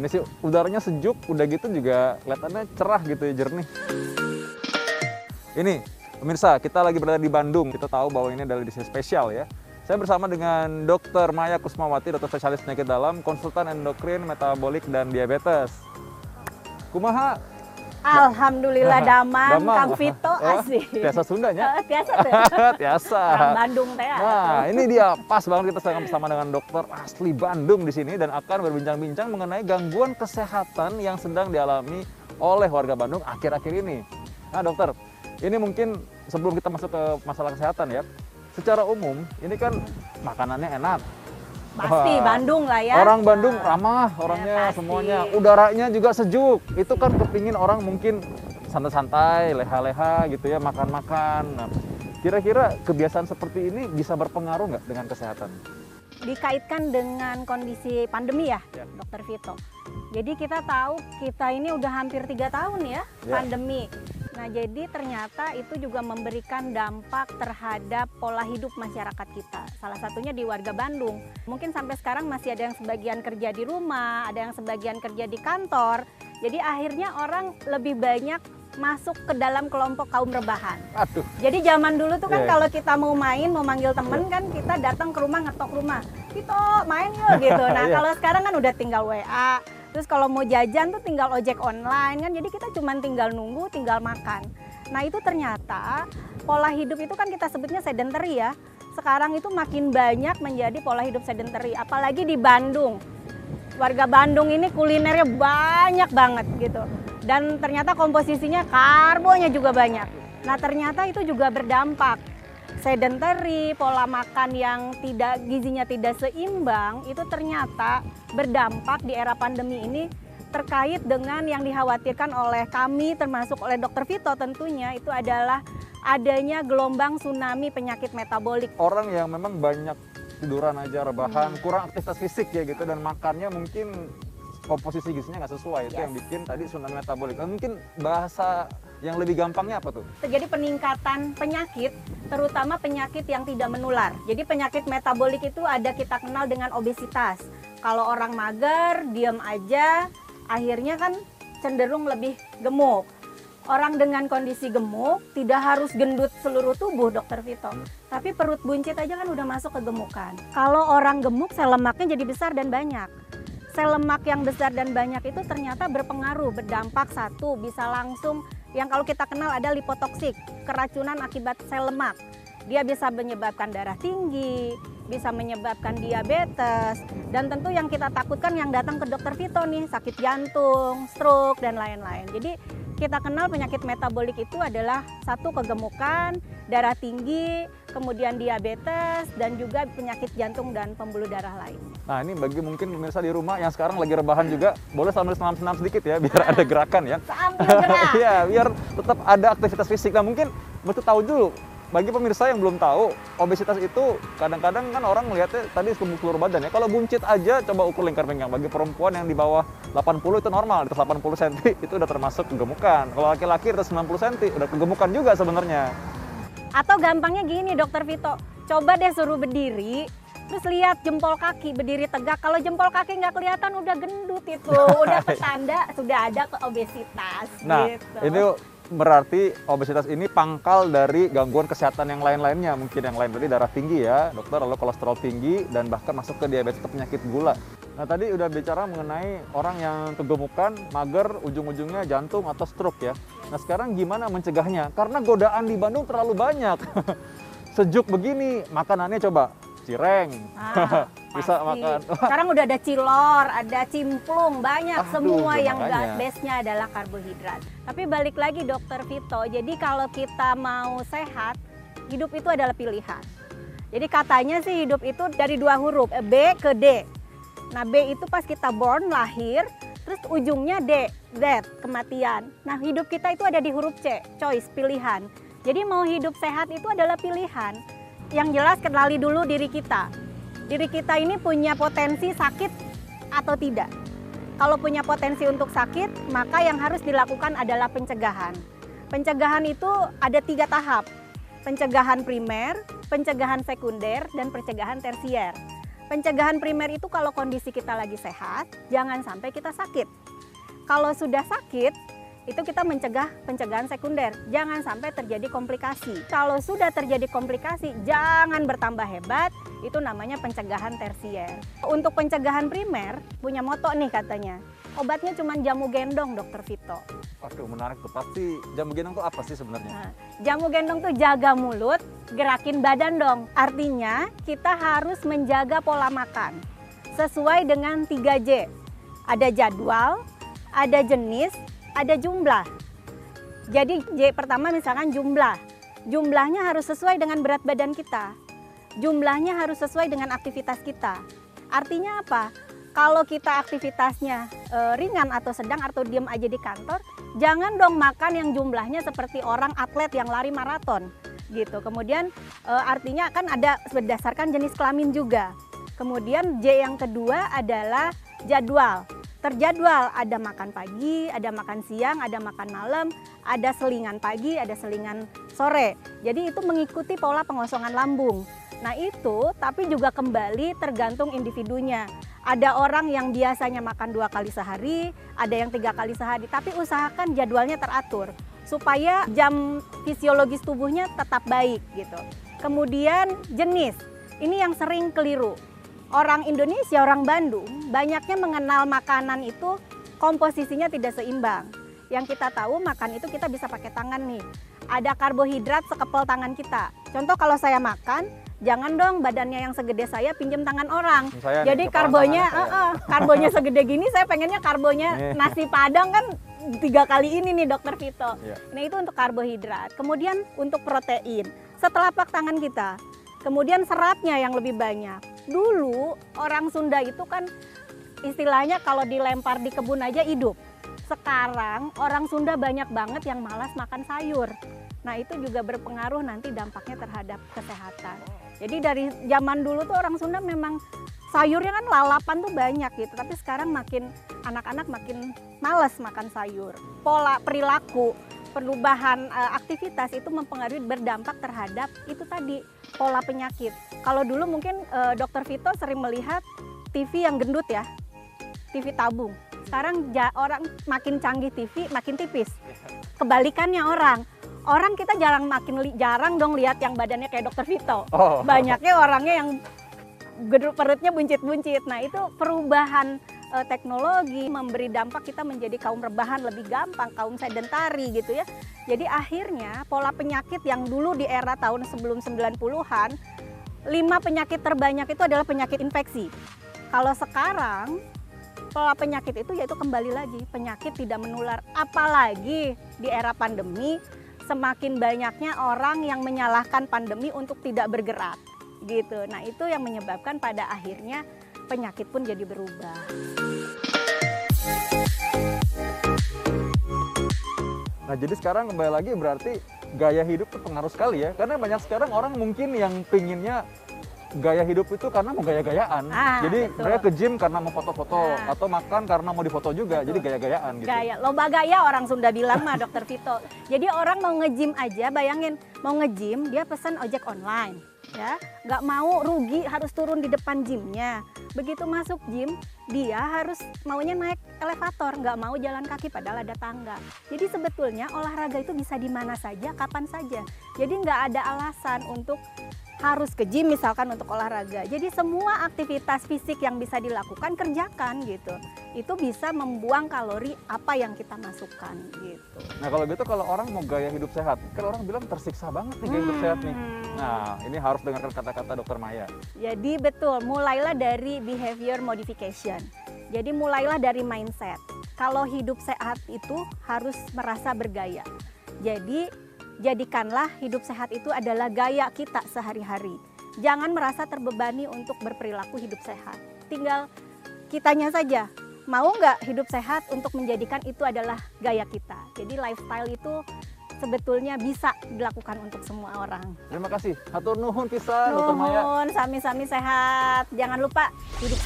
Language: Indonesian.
kondisi udaranya sejuk, udah gitu juga kelihatannya cerah gitu ya, jernih. Ini, pemirsa, kita lagi berada di Bandung. Kita tahu bahwa ini adalah edisi spesial ya. Saya bersama dengan Dr. Maya Kusmawati, dokter spesialis penyakit dalam, konsultan endokrin, metabolik, dan diabetes. Kumaha? Alhamdulillah damang, Kang Vito asik. Biasa Sundanya? Biasa tuh. Biasa. Orang Bandung teh. Nah, ini dia pas banget kita sedang bersama dengan dokter asli Bandung di sini dan akan berbincang-bincang mengenai gangguan kesehatan yang sedang dialami oleh warga Bandung akhir-akhir ini. Nah, dokter, ini mungkin sebelum kita masuk ke masalah kesehatan ya. Secara umum, ini kan makanannya enak. Pasti Bandung lah ya. Orang Bandung ramah, orangnya semuanya. Udaranya juga sejuk. Itu kan kepingin orang mungkin santai-santai, leha-leha gitu ya, makan-makan. Nah, kira-kira kebiasaan seperti ini bisa berpengaruh nggak dengan kesehatan? Dikaitkan dengan kondisi pandemi ya, Dokter Vito. Jadi kita tahu kita ini udah hampir 3 tahun ya pandemi. Nah, jadi ternyata itu juga memberikan dampak terhadap pola hidup masyarakat kita. Salah satunya di warga Bandung. Mungkin sampai sekarang masih ada yang sebagian kerja di rumah, ada yang sebagian kerja di kantor. Jadi akhirnya orang lebih banyak masuk ke dalam kelompok kaum rebahan. Aduh. Jadi zaman dulu tuh kan kalau kita mau main, mau manggil temen kan kita datang ke rumah, ngetok rumah. Vito, main yuk gitu. Nah, kalau sekarang kan udah tinggal WA. Terus kalau mau jajan tuh tinggal ojek online kan, jadi kita cuma tinggal nunggu, tinggal makan. Nah itu ternyata pola hidup itu kan kita sebutnya sedentary ya. Sekarang itu makin banyak menjadi pola hidup sedentary, apalagi di Bandung. Warga Bandung ini kulinernya banyak banget gitu. Dan ternyata komposisinya karbonya juga banyak. Nah ternyata itu juga berdampak. Sedentary, pola makan yang gizinya tidak seimbang itu ternyata berdampak di era pandemi ini terkait dengan yang dikhawatirkan oleh kami termasuk oleh Dokter Vito tentunya itu adalah adanya gelombang tsunami penyakit metabolik. Orang yang memang banyak tiduran aja, rebahan, kurang aktivitas fisik ya gitu dan makannya mungkin komposisi gizinya nggak sesuai, itu yang bikin tadi tsunami metabolik. Nah, mungkin bahasa yang lebih gampangnya apa tuh? Terjadi peningkatan penyakit, terutama penyakit yang tidak menular. Jadi penyakit metabolik itu ada kita kenal dengan obesitas. Kalau orang mager, diam aja, akhirnya kan cenderung lebih gemuk. Orang dengan kondisi gemuk tidak harus gendut seluruh tubuh, Dokter Vito. Tapi perut buncit aja kan udah masuk ke gemukan. Kalau orang gemuk, sel lemaknya jadi besar dan banyak. Sel lemak yang besar dan banyak itu ternyata berpengaruh, berdampak satu, bisa langsung yang kalau kita kenal ada lipotoksik, keracunan akibat sel lemak. Dia bisa menyebabkan darah tinggi, bisa menyebabkan diabetes, dan tentu yang kita takutkan yang datang ke Dokter Vito nih, sakit jantung, stroke, dan lain-lain. Jadi kita kenal penyakit metabolik itu adalah satu kegemukan, darah tinggi, kemudian diabetes, dan juga penyakit jantung dan pembuluh darah lain. Nah ini bagi mungkin pemirsa di rumah yang sekarang lagi rebahan juga, boleh sambil senam-senam sedikit ya, biar ada gerakan ya. Sambil gerak. Iya, biar tetap ada aktivitas fisik. Nah mungkin mesti tahu dulu, bagi pemirsa yang belum tahu, obesitas itu kadang-kadang kan orang melihatnya tadi seluruh badan ya. Kalau buncit aja, coba ukur lingkar pinggang. Bagi perempuan yang di bawah 80 itu normal, di atas 80 cm itu udah termasuk kegemukan. Kalau laki-laki di atas 90 cm udah kegemukan juga sebenarnya. Atau gampangnya gini Dokter Vito, coba deh suruh berdiri, terus lihat jempol kaki berdiri tegak. Kalau jempol kaki nggak kelihatan udah gendut itu, udah petanda sudah ada ke obesitas. Nah gitu. ini berarti obesitas ini pangkal dari gangguan kesehatan yang lain-lainnya. Mungkin yang lain tadi darah tinggi ya dokter, lalu kolesterol tinggi dan bahkan masuk ke diabetes atau penyakit gula. Nah tadi udah bicara mengenai orang yang kegemukan, mager, ujung-ujungnya jantung atau stroke ya. Nah sekarang gimana mencegahnya? Karena godaan di Bandung terlalu banyak. Sejuk begini, makanannya coba cireng, bisa makan. Sekarang udah ada cilor, ada cimplung, banyak. Semua yang makanya base-nya adalah karbohidrat. Tapi balik lagi Dokter Vito, jadi kalau kita mau sehat, hidup itu adalah pilihan. Jadi katanya sih hidup itu dari 2 huruf, B ke D. Nah B itu pas kita born, lahir, terus ujungnya D, Z, kematian. Nah hidup kita itu ada di huruf C, choice, pilihan. Jadi mau hidup sehat itu adalah pilihan. Yang jelas kenali dulu diri kita. Diri kita ini punya potensi sakit atau tidak. Kalau punya potensi untuk sakit, maka yang harus dilakukan adalah pencegahan. Pencegahan itu ada 3 tahap. Pencegahan primer, pencegahan sekunder, dan pencegahan tersier. Pencegahan primer itu kalau kondisi kita lagi sehat, jangan sampai kita sakit. Kalau sudah sakit, itu kita mencegah pencegahan sekunder. Jangan sampai terjadi komplikasi. Kalau sudah terjadi komplikasi, jangan bertambah hebat. Itu namanya pencegahan tersier. Untuk pencegahan primer, punya moto nih katanya. Obatnya cuma jamu gendong, Dokter Vito. Oke, menarik tuh. Pasti jamu gendong tuh apa sih sebenarnya? Nah, jamu gendong tuh jaga mulut, gerakin badan dong. Artinya kita harus menjaga pola makan sesuai dengan 3J. Ada jadwal, ada jenis, ada jumlah. Jadi J pertama misalkan jumlah. Jumlahnya harus sesuai dengan berat badan kita. Jumlahnya harus sesuai dengan aktivitas kita. Artinya apa? Kalau kita aktivitasnya ringan atau sedang atau diam aja di kantor, jangan dong makan yang jumlahnya seperti orang atlet yang lari maraton gitu. Kemudian artinya kan ada berdasarkan jenis kelamin juga. Kemudian J yang kedua adalah jadwal. Terjadwal, ada makan pagi, ada makan siang, ada makan malam, ada selingan pagi, ada selingan sore. Jadi itu mengikuti pola pengosongan lambung. Nah itu tapi juga kembali tergantung individunya. Ada orang yang biasanya makan 2 kali sehari, ada yang 3 kali sehari, tapi usahakan jadwalnya teratur supaya jam fisiologis tubuhnya tetap baik gitu. Kemudian jenis, ini yang sering keliru. Orang Indonesia, orang Bandung, banyaknya mengenal makanan itu komposisinya tidak seimbang. Yang kita tahu makan itu kita bisa pakai tangan nih. Ada karbohidrat sekepel tangan kita. Contoh kalau saya makan, jangan dong badannya yang segede saya pinjam tangan orang. Saya jadi nih, karbonya segede gini, saya pengennya karbonya nasi padang kan 3 kali ini nih Dokter Vito. Nah itu untuk karbohidrat. Kemudian untuk protein, setelapak tangan kita. Kemudian seratnya yang lebih banyak. Dulu orang Sunda itu kan istilahnya kalau dilempar di kebun aja hidup. Sekarang orang Sunda banyak banget yang malas makan sayur. Nah itu juga berpengaruh nanti dampaknya terhadap kesehatan. Jadi dari zaman dulu tuh orang Sunda memang sayurnya kan lalapan tuh banyak gitu. Tapi sekarang makin anak-anak makin malas makan sayur. Pola perilaku, perubahan aktivitas itu mempengaruhi berdampak terhadap itu tadi pola penyakit. Kalau dulu mungkin Dokter Vito sering melihat TV yang gendut ya, TV tabung. Sekarang orang makin canggih TV makin tipis. Kebalikannya orang kita jarang dong lihat yang badannya kayak Dokter Vito. Banyaknya orangnya yang perutnya buncit-buncit. Nah itu perubahan teknologi memberi dampak kita menjadi kaum rebahan lebih gampang, kaum sedentari gitu ya. Jadi akhirnya pola penyakit yang dulu di era tahun sebelum 90-an, 5 penyakit terbanyak itu adalah penyakit infeksi. Kalau sekarang pola penyakit itu yaitu kembali lagi penyakit tidak menular. Apalagi di era pandemi semakin banyaknya orang yang menyalahkan pandemi untuk tidak bergerak gitu. Nah itu yang menyebabkan pada akhirnya penyakit pun jadi berubah. Nah jadi sekarang kembali lagi berarti gaya hidup itu pengaruh sekali ya. Karena banyak sekarang orang mungkin yang pinginnya gaya hidup itu karena mau gaya-gayaan. Jadi betul. Mereka ke gym karena mau foto-foto atau makan karena mau difoto juga. Betul. Jadi gaya-gayaan gitu. Gaya, lomba gaya orang Sunda bilang mah Dokter Vito. Jadi orang mau nge-gym aja, bayangin mau nge-gym dia pesan ojek online. Ya, nggak mau rugi harus turun di depan gymnya. Begitu masuk gym, dia harus maunya naik elevator, nggak mau jalan kaki padahal ada tangga. Jadi sebetulnya olahraga itu bisa di mana saja, kapan saja. Jadi nggak ada alasan untuk harus ke gym misalkan untuk olahraga. Jadi semua aktivitas fisik yang bisa dilakukan kerjakan gitu. Itu bisa membuang kalori apa yang kita masukkan gitu. Nah kalau gitu kalau orang mau gaya hidup sehat, kan orang bilang tersiksa banget nih gaya hidup sehat nih. Nah ini harus dengarkan kata-kata Dokter Maya. Jadi betul, mulailah dari behavior modification. Jadi mulailah dari mindset. Kalau hidup sehat itu harus merasa bergaya. Jadi jadikanlah hidup sehat itu adalah gaya kita sehari-hari. Jangan merasa terbebani untuk berperilaku hidup sehat. Tinggal kitanya saja, mau nggak hidup sehat untuk menjadikan itu adalah gaya kita. Jadi lifestyle itu sebetulnya bisa dilakukan untuk semua orang. Terima kasih. Hatur nuhun pisan Dokter Maya. Nuhun, sami-sami sehat. Jangan lupa hidup